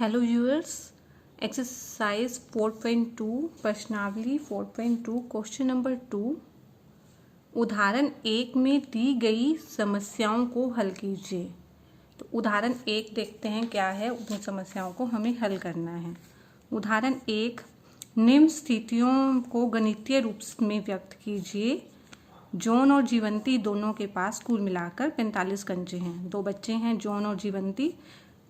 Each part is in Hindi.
हेलो व्यूअर्स, एक्सरसाइज 4.2 प्रश्नावली 4.2 क्वेश्चन नंबर 2। उदाहरण 1 में दी गई समस्याओं को हल कीजिए। तो उदाहरण 1 देखते हैं क्या है, उन समस्याओं को हमें हल करना है। उदाहरण 1, निम्न स्थितियों को गणितीय रूप में व्यक्त कीजिए। जॉन और जीवंती दोनों के पास कुल मिलाकर 45 कंचे हैं। दो बच्चे हैं जॉन और जीवंती,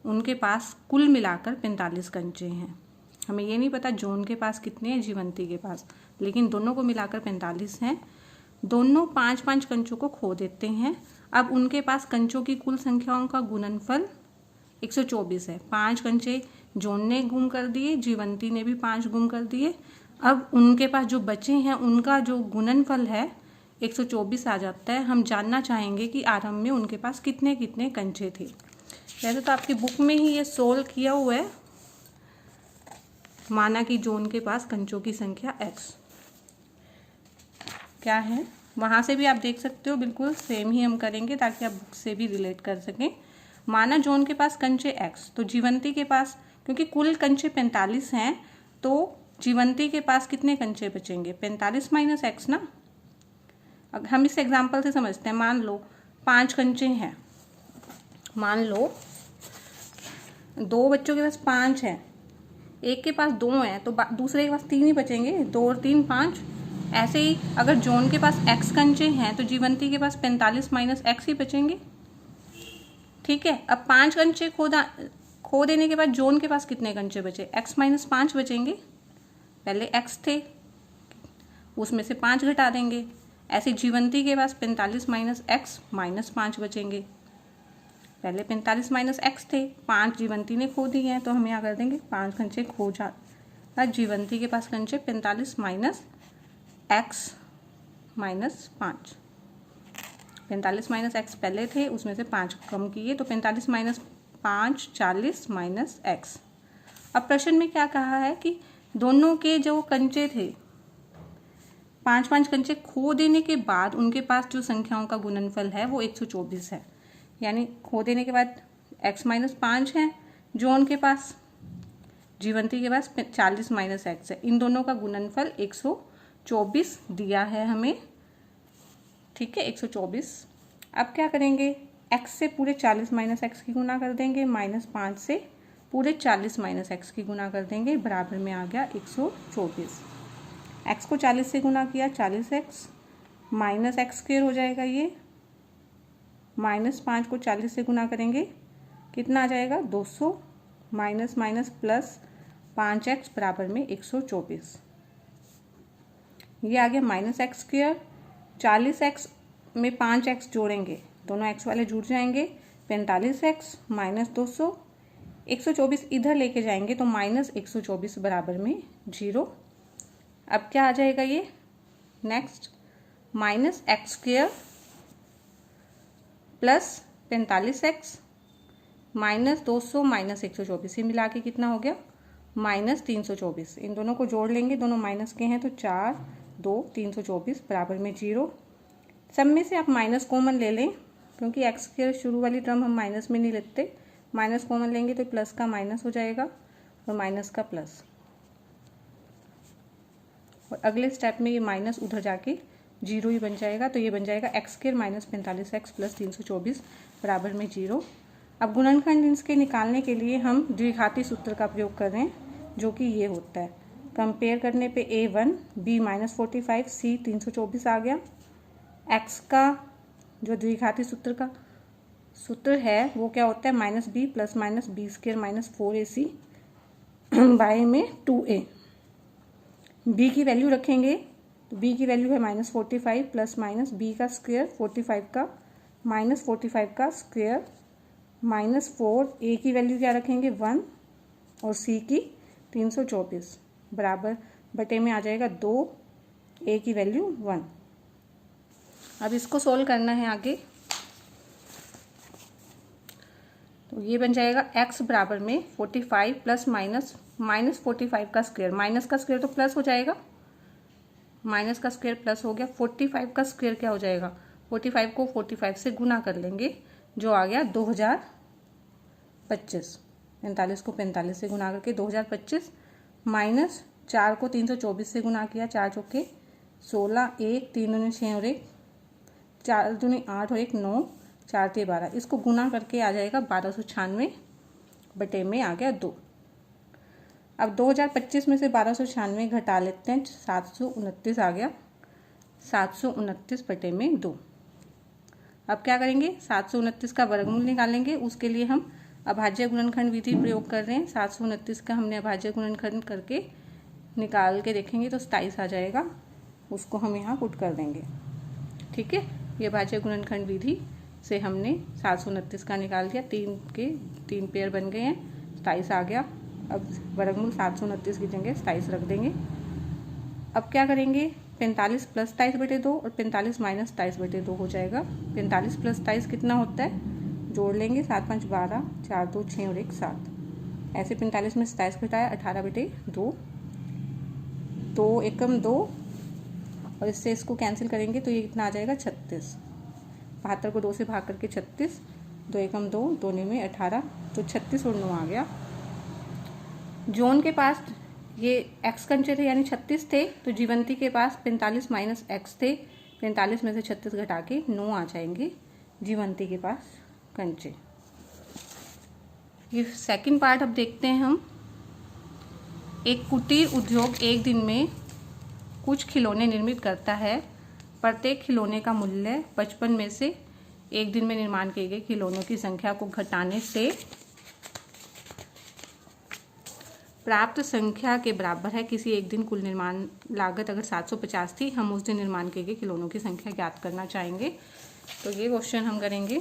उनके पास कुल मिलाकर 45 कंचे हैं। हमें ये नहीं पता जॉन के पास कितने हैं, जीवंती के पास, लेकिन दोनों को मिलाकर 45 हैं। दोनों 5-5 कंचों को खो देते हैं। अब उनके पास कंचों की कुल संख्याओं का गुणनफल 124 है। 5 कंचे जॉन ने गुम कर दिए, जीवंती ने भी 5 गुम कर दिए। अब उनके पास जो बचे हैं उनका जो गुणनफल है 124 आ जाता है। हम जानना चाहेंगे कि आरंभ में उनके पास कितने कितने कंचे थे। वैसे तो आपकी बुक में ही ये सोल्व किया हुआ है। माना कि जॉन के पास कंचों की संख्या x क्या है, वहाँ से भी आप देख सकते हो, बिल्कुल सेम ही हम करेंगे ताकि आप बुक से भी रिलेट कर सकें। माना जॉन के पास कंचे x, तो जीवंती के पास, क्योंकि कुल कंचे 45 हैं, तो जीवंती के पास कितने कंचे बचेंगे, 45 माइनस x ना। अब हम इस एग्जाम्पल से समझते हैं। मान लो 5 कंचे हैं, मान लो दो बच्चों के पास 5 है, एक के पास 2 है, तो दूसरे के पास 3 ही बचेंगे। 2 और 3 5। ऐसे ही अगर जॉन के पास x कंचे हैं तो जीवंती के पास 45 माइनस x ही बचेंगे। ठीक है। अब 5 कंचे खो देने के बाद जॉन के पास कितने कंचे बचे, x माइनस 5 बचेंगे। पहले x थे, उसमें से 5 घटा देंगे। ऐसे जीवंती के पास 45 माइनस x माइनस 5 बचेंगे। पहले 45 माइनस एक्स थे, 5 जीवंती ने खो दिए हैं, तो हम यहाँ कर देंगे 5 कंचे खो जा। जीवंती के पास कंचे 45 minus x minus 5। 45 minus x पहले थे, उसमें से 5 कम किए, तो 45 माइनस 5 40 माइनस एक्स। अब प्रश्न में क्या कहा है कि दोनों के जो कंचे थे, 5-5 कंचे खो देने के बाद उनके पास जो संख्याओं का गुणनफल है वो 124 है। यानी खो देने के बाद x माइनस 5 है जॉन के पास, जीवंती के पास 40 माइनस एक्स है। इन दोनों का गुणनफल 124 दिया है हमें। ठीक है, 124। अब क्या करेंगे, x से पूरे 40 माइनस एक्स की गुना कर देंगे, माइनस 5 से पूरे 40 माइनस एक्स की गुना कर देंगे, बराबर में आ गया 124। x को 40 से गुना किया 40x माइनस एक्स स्क्वायर हो जाएगा ये, माइनस 5 को 40 से गुना करेंगे कितना आ जाएगा 200, माइनस माइनस प्लस 5x बराबर में 124। ये आ गया माइनस एक्स स्क्वायर। 40x में 5x जोड़ेंगे, दोनों x वाले जुड़ जाएंगे, 45x माइनस 200। 124 इधर लेके जाएंगे तो माइनस 124 बराबर में 0। अब क्या आ जाएगा ये, next minus x square plus 45x minus 200 minus 124, ही मिला के कितना हो गया माइनस 324। इन दोनों को जोड़ लेंगे, दोनों माइनस के हैं, तो 4 2 324 बराबर में 0। सब में से आप माइनस कॉमन ले लें, क्योंकि एक्स के शुरू वाली टर्म हम माइनस में नहीं लेते। माइनस कॉमन लेंगे तो प्लस का माइनस हो जाएगा और माइनस का प्लस, और अगले स्टेप में ये माइनस उधर जाके 0 ही बन जाएगा। तो ये बन जाएगा x square minus 45x plus 324 बराबर में 0। अब गुणनखंड इसके निकालने के लिए हम द्विघाती सूत्र का प्रयोग कर रहे हैं, जो कि ये होता है। कंपेयर करने पे a1 b माइनस 45 c 324 आ गया। x का जो द्विघाती सूत्र का सूत्र है वो क्या होता है, minus b plus minus b square minus 4ac by में 2a। b की वैल्यू रखेंगे तो b की वैल्यू है माइनस 45 प्लस माइनस b का स्क्वायर 45 का माइनस 45 का स्क्वायर माइनस 4। a की वैल्यू क्या रखेंगे 1 और c की 324 बराबर बटे में आ जाएगा 2, a की वैल्यू 1। अब इसको सोल्व करना है आगे, तो ये बन जाएगा x बराबर में 45 प्लस माइनस 45 का स्क्वायर, माइनस का स्क्वायर तो प्लस हो जाएगा, माइनस का स्क्वायर प्लस हो गया। 45 का स्क्वायर क्या हो जाएगा, 45 को 45 से गुना कर लेंगे, जो आ गया 2025। 45 को 45 से गुना करके 2025 माइनस 4 को 324 से गुना किया, 4 चौके 16, 1 3 दूनी 6 और 1 4 दूनी 8 और 1 9, 4 3 12, इसको गुना करके आ जाएगा 1296 बटे में आ गया 2। अब 2025 में से 1296 घटा लेते हैं, 729 आ गया, 729 बटे में 2। अब क्या करेंगे, 729 का वर्गमूल निकालेंगे। उसके लिए हम अभाज्य गुणनखंड विधि प्रयोग कर रहे हैं। 729 का हमने अभाज्य गुणनखंड करके निकाल के देखेंगे तो 27 आ जाएगा, उसको हम यहाँ पुट कर देंगे। ठीक है, ये अभाज्य गुणनखंड विधि से हमने 729 का निकाल दिया, 3 के 3 पेयर बन गए हैं, 27 आ गया। अब वर्गमूल 729 की जगह 27 रख देंगे। अब क्या करेंगे, 45 प्लस 27 बटे 2 और 45 माइनस 27 बटे 2 हो जाएगा। 45 प्लस 27 कितना होता है, जोड़ लेंगे, 7 5 12, 4 2 6 और 1 7। ऐसे 45 में 27 घटाया, 18 बटे 2, 2 एकम 2 और इससे इसको कैंसिल करेंगे तो ये कितना आ जाएगा 36। 72 को 2 से भाग करके 36, 2 एकम 2, 2 में 18, तो 36 और 9 आ गया। जॉन के पास ये x कंचे थे यानी 36 थे, तो जीवंती के पास 45 माइनस x थे, 45 में से 36 घटा के 9 आ जाएंगे जीवंती के पास कंचे। ये सेकंड पार्ट अब देखते हैं हम। एक कुटीर उद्योग एक दिन में कुछ खिलौने निर्मित करता है। प्रत्येक खिलौने का मूल्य 55 में से एक दिन में निर्माण किए गए खिलौनों की संख्या को घटाने से प्राप्त संख्या के बराबर है। किसी एक दिन कुल निर्माण लागत अगर 750 थी, हम उस दिन निर्माण किए गए खिलौनों की संख्या ज्ञात करना चाहेंगे। तो ये क्वेश्चन हम करेंगे।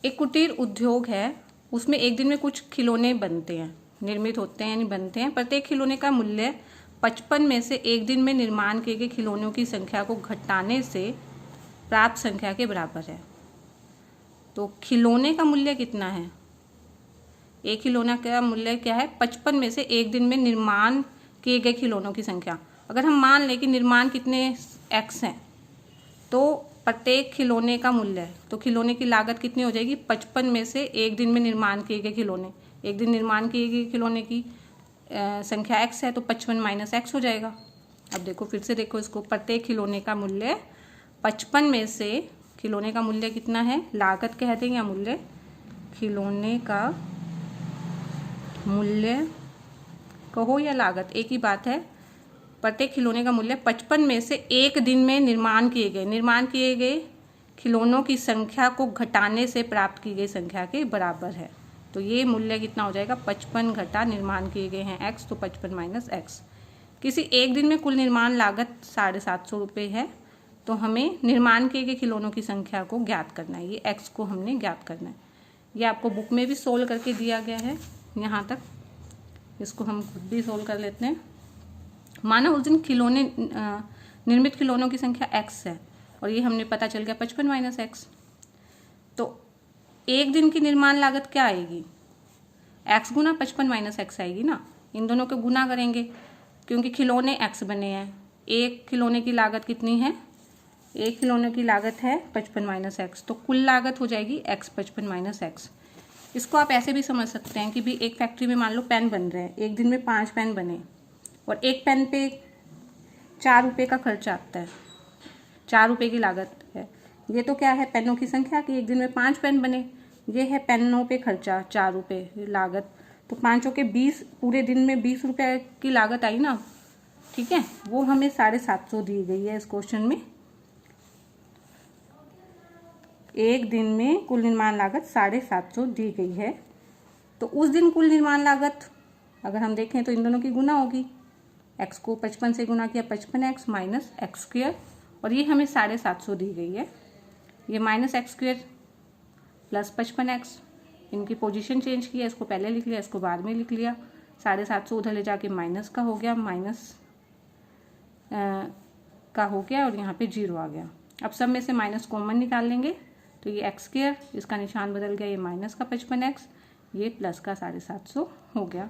एक कुटीर उद्योग है, उसमें एक दिन में कुछ खिलौने बनते हैं, निर्मित होते हैं यानी बनते हैं। प्रत्येक खिलौने का मूल्य 55 में से एक दिन में निर्माण किए गए खिलौनों की संख्या को घटाने से प्राप्त संख्या के बराबर है। तो खिलौने का मूल्य कितना है, एक खिलौना का मूल्य क्या है, 55 में से एक दिन में निर्माण किए गए खिलौनों की संख्या। अगर हम मान लें कि निर्माण कितने x हैं, तो प्रत्येक खिलौने का मूल्य, तो खिलौने की लागत कितनी हो जाएगी, 55 में से एक दिन में निर्माण किए गए खिलौने। एक दिन निर्माण किए गए खिलौने की संख्या x है, तो 55 माइनस x हो जाएगा। अब देखो, फिर से देखो इसको, प्रत्येक खिलौने का मूल्य 55 में से, खिलौने का मूल्य कितना है, लागत कहते हैं या मूल्य, खिलौने का मूल्य कहो या लागत एक ही बात है। प्रत्येक खिलौने का मूल्य 55 में से एक दिन में निर्माण किए गए खिलौनों की संख्या को घटाने से प्राप्त की गई संख्या के बराबर है। तो ये मूल्य कितना हो जाएगा, 55 घटा निर्माण किए गए हैं x, तो 55 माइनस x। किसी एक दिन में कुल निर्माण लागत 750 रुपये है, तो हमें निर्माण किए गए खिलौनों की संख्या को ज्ञात करना है। ये x को हमने ज्ञात करना है। ये आपको बुक में भी सोल्व करके दिया गया है यहाँ तक, इसको हम खुद भी सोल्व कर लेते हैं। माना उस दिन निर्मित खिलौनों की संख्या x है और ये हमने पता चल गया 55 माइनस x। तो एक दिन की निर्माण लागत क्या आएगी, x गुना 55 माइनस x आएगी ना। इन दोनों को गुना करेंगे क्योंकि खिलौने x बने हैं। एक खिलौने की लागत कितनी है, एक खिलौने की लागत है 55 माइनस x, तो कुल लागत हो जाएगी x 55 माइनस x। इसको आप ऐसे भी समझ सकते हैं कि भी एक फैक्ट्री में मान लो पेन बन रहे हैं, एक दिन में 5 पेन बने और एक पेन पे 4 रुपये का खर्चा आता है, 4 रुपये की लागत है। ये तो क्या है, पेनों की संख्या कि एक दिन में 5 पेन बने। ये है पेनों पे खर्चा 4 रुपये लागत, तो 5 के 20, पूरे दिन में 20 रुपये की लागत आई ना। ठीक है, वो हमें 750 दी गई है इस क्वेश्चन में। एक दिन में कुल निर्माण लागत 750 दी गई है। तो उस दिन कुल निर्माण लागत अगर हम देखें तो इन दोनों की गुना होगी, x को 55 से गुना किया 55x माइनस एक्स स्क्वेयर, और ये हमें 750 दी गई है। ये minus x square plus 55x, इनकी पोजीशन चेंज किया, इसको पहले लिख लिया, इसको बाद में लिख लिया। 750 उधर ले जाके माइनस का हो गया, माइनस का हो गया और यहाँ पे 0 आ गया। अब सब में से माइनस कॉमन निकाल लेंगे तो ये एक्स स्क्वेयर, इसका निशान बदल गया, ये माइनस का 55x, ये प्लस का 750 हो गया।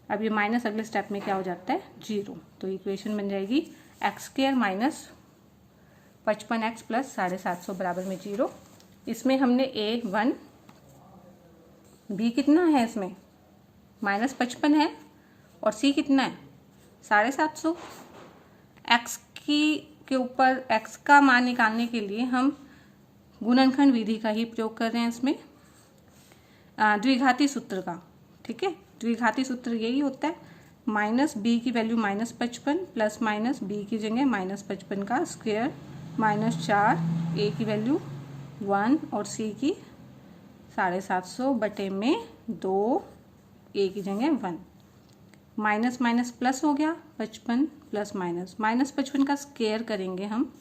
अब ये माइनस अगले स्टेप में क्या हो जाता है, 0। तो इक्वेशन बन जाएगी x square minus 55x plus 750 बराबर में 0। इसमें हमने a1 बी कितना है इसमें, -55 है, और सी कितना है 750। एक्स के ऊपर एक्स का मान निकालने के लिए हम गुणनखंड विधि का ही प्रयोग कर रहे हैं इसमें, द्विघाती सूत्र का। ठीक है, द्विघाती सूत्र यही होता है, -b की वैल्यू -55 प्लस माइनस बी की जगह -55 का स्क्वायर -4, ए की वैल्यू 1 और सी की 750 बटे में 2, ए की जगह 1। माइनस माइनस प्लस हो गया, 55 प्लस माइनस, -55 का स्क्वायर करेंगे हम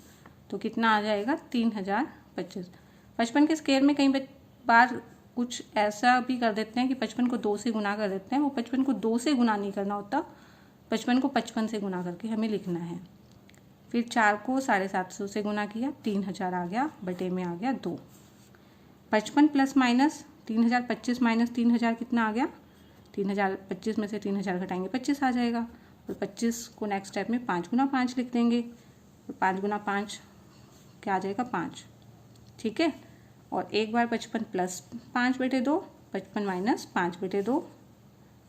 तो कितना आ जाएगा 3025। 55 के स्क्वायर में कई बार कुछ ऐसा भी कर देते हैं कि 55 को 2 से गुना कर देते हैं, वो 55 को 2 से गुना नहीं करना होता, 55 को 55 से गुना करके हमें लिखना है। फिर 4 को 750 से गुना किया, 3000 आ गया, बटे में आ गया 2। 55 प्लस माइनस 3025 माइनस 3000 कितना आ गया, 3025 में से 3000 घटाएंगे 25 आ जाएगा, और 25 को नेक्स्ट स्टेप में 5 गुना 5 लिख देंगे, और 5 गुना 5 क्या आ जाएगा 5। ठीक है, और एक बार 55 प्लस 5 बटे 2, 55 माइनस 5 बटे 2,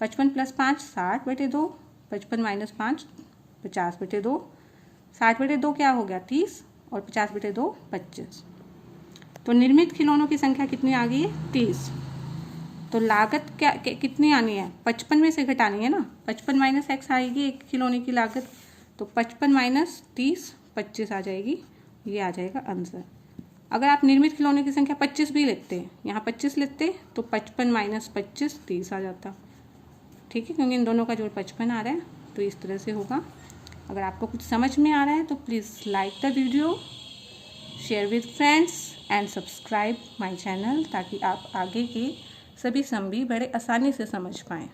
55 प्लस 5 60 बटे 2, 55 माइनस 5 50 बटे 2, 60 बटे 2 क्या हो गया 30, और 50 बटे 2 25। तो निर्मित खिलौनों की संख्या कितनी आ गई है 30। तो लागत क्या कितनी आनी है, 55 में से घटानी है ना, 55 माइनस एक्स आएगी एक खिलौने की लागत, तो 55 माइनस 30 25 आ जाएगी, ये आ जाएगा आंसर। अगर आप निर्मित खिलौने की संख्या 25 भी लेते हैं, यहाँ 25 लेते तो 55 माइनस 25 30 आ जाता। ठीक है, क्योंकि इन दोनों का जोड़ 55 आ रहा है, तो इस तरह से होगा। अगर आपको कुछ समझ में आ रहा है तो please like the video, share with friends and subscribe my channel, ताकि आप आगे के सभी सम भी बड़े आसानी से समझ पाएँ।